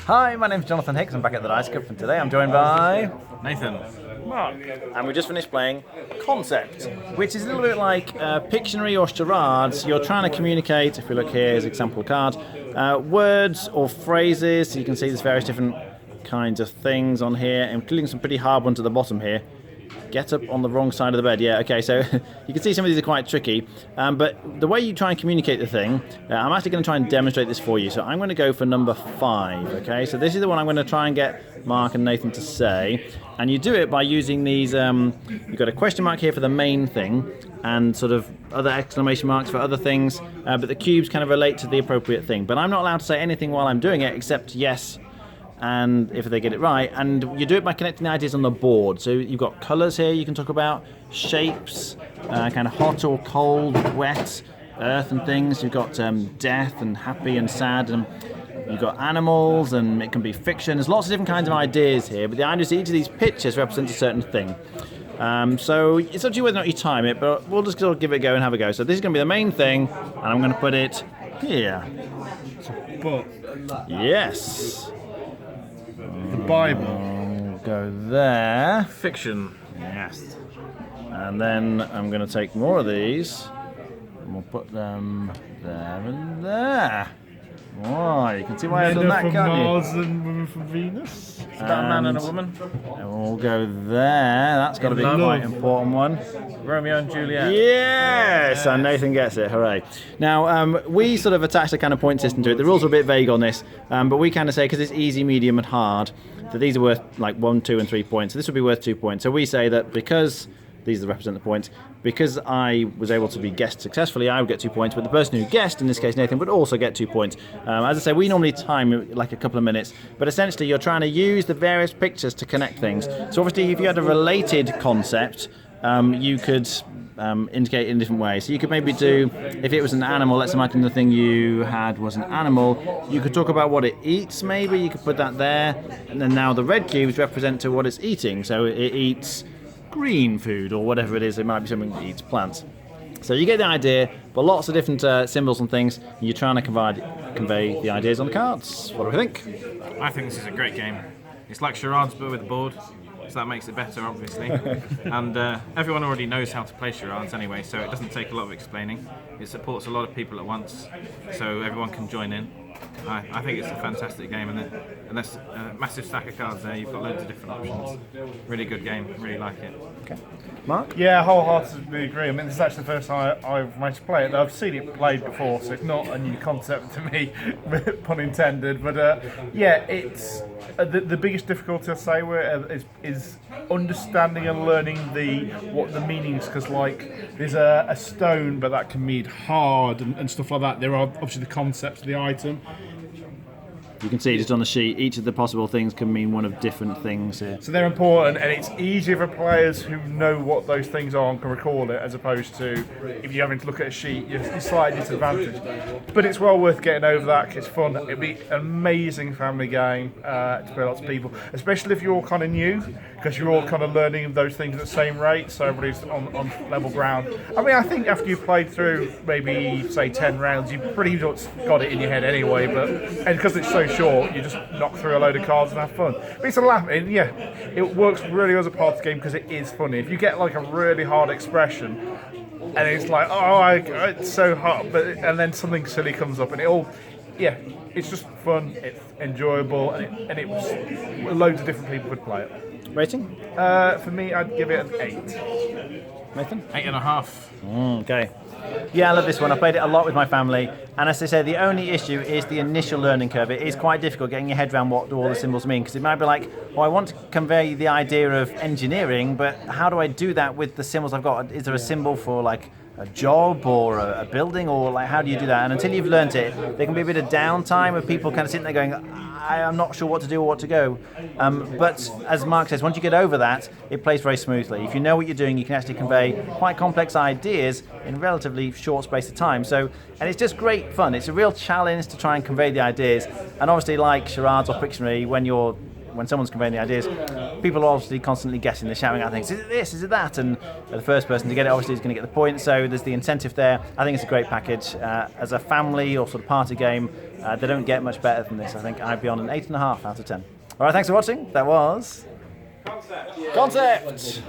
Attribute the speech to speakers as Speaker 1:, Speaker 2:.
Speaker 1: Hi, my name's Jonathan Hicks. I'm back at the Dice Cup, and today I'm joined by
Speaker 2: Nathan.
Speaker 1: Mark. And we just finished playing Concept, which is a little bit like Pictionary or charades. You're trying to communicate, if we look here, here's an example card, words or phrases. So you can see there's various different kinds of things on here, including some pretty hard ones at the bottom here. Get up on the wrong side of the bed. Yeah, okay, so you can see some of these are quite tricky, but the way you try and communicate the thing, I'm actually going to try and demonstrate this for you. So I'm going to go for number 5, okay? So this is the one I'm going to try and get Mark and Nathan to say, and you do it by using these, you've got a question mark here for the main thing, and sort of other exclamation marks for other things, but the cubes kind of relate to the appropriate thing. But I'm not allowed to say anything while I'm doing it except yes, and if they get it right, and you do it by connecting the ideas on the board. So you've got colours here you can talk about, shapes, kind of hot or cold, wet, earth and things. You've got death and happy and sad, and you've got animals, and it can be fiction. There's lots of different kinds of ideas here, but the idea is that each of these pictures represents a certain thing. So it's up to you whether or not you time it, but we'll just sort of give it a go and have a go. So this is going to be the main thing, and I'm going to put it here.
Speaker 3: Book.
Speaker 1: Yes.
Speaker 3: The Bible.
Speaker 1: Go there.
Speaker 2: Fiction.
Speaker 1: Yes. And then I'm going to take more of these, and we'll put them there and there. Oh, you can see why I've done that,
Speaker 3: from
Speaker 1: can't
Speaker 3: Mars and Women from Venus.
Speaker 2: It's about a man and a woman.
Speaker 1: And we'll go there. That's got to be
Speaker 2: love.
Speaker 1: quite an important one.
Speaker 2: Romeo and Juliet.
Speaker 1: Yes! And Nathan gets it, hooray. Now, we sort of attached a kind of point system to it. The rules are a bit vague on this, but we kind of say, because it's easy, medium and hard, that these are worth like 1, 2 and 3 points. So this would be worth 2 points. So we say that because these represent the points, because I was able to be guessed successfully, I would get 2 points, but the person who guessed, in this case Nathan, would also get 2 points. As I say, we normally time it like a couple of minutes, but essentially you're trying to use the various pictures to connect things. So obviously if you had a related concept, you could indicate in different ways. So you could maybe do, if it was an animal, let's imagine the thing you had was an animal, you could talk about what it eats maybe, you could put that there, and then now the red cubes represent to what it's eating. So it eats green food or whatever it is. It might be something that eats plants. So you get the idea, but lots of different symbols and things, and you're trying to convey the ideas on the cards. What do we think?
Speaker 2: I think this is a great game. It's like charades but with a board, so that makes it better, obviously. And everyone already knows how to play charades anyway, so it doesn't take a lot of explaining. It supports a lot of people at once, so everyone can join in. I think it's a fantastic game, and there's a massive stack of cards there. You've got loads of different options. Really good game. Really like it.
Speaker 1: Okay. Mark?
Speaker 3: Yeah, wholeheartedly agree. I mean, this is actually the first time I've managed to play it. I've seen it played before, so it's not a new concept to me, pun intended. But yeah, it's the biggest difficulty I say is understanding and learning what the meanings. Because like there's a stone, but that can mean hard and stuff like that. There are obviously the concepts of the item.
Speaker 1: You can see just on the sheet, each of the possible things can mean one of different things here.
Speaker 3: So they're important, and it's easier for players who know what those things are and can recall it, as opposed to if you're having to look at a sheet, you're slightly disadvantaged. But it's well worth getting over that, 'cause it's fun. It'll be an amazing family game to play lots of people, especially if you're all kind of new, because you're all kind of learning those things at the same rate, so everybody's on level ground. I mean, I think after you've played through maybe, say, 10 rounds, you've pretty much got it in your head anyway, and because it's so short, you just knock through a load of cards and have fun. But it's a laugh, and yeah, it works really well as a party game because it is funny. If you get like a really hard expression, and it's like, it's so hot, and then something silly comes up, and it's just fun, it's enjoyable, and it was loads of different people would play it.
Speaker 1: Rating?
Speaker 3: For me, I'd give it an 8.
Speaker 1: Nathan?
Speaker 2: 8.5.
Speaker 1: Okay. Yeah, I love this one. I played it a lot with my family, and as I say, the only issue is the initial learning curve. It is quite difficult getting your head around what do all the symbols mean, because it might be like, I want to convey the idea of engineering, but how do I do that with the symbols I've got? Is there a symbol for like a job or a building, or like how do you do that? And until you've learnt it, there can be a bit of downtime of people kind of sitting there going, I'm not sure what to do or what to go. But as Mark says, once you get over that, it plays very smoothly. If you know what you're doing, you can actually convey quite complex ideas in a relatively short space of time. And it's just great fun. It's a real challenge to try and convey the ideas. And obviously, like charades or Pictionary, when you're when someone's conveying the ideas, people are obviously constantly guessing, they're shouting out things, is it this, is it that, and the first person to get it obviously is going to get the point, so there's the incentive there. I think it's a great package. As a family or sort of party game, they don't get much better than this. I think I'd be on an 8.5 out of 10. Alright, thanks for watching. That was... Concept!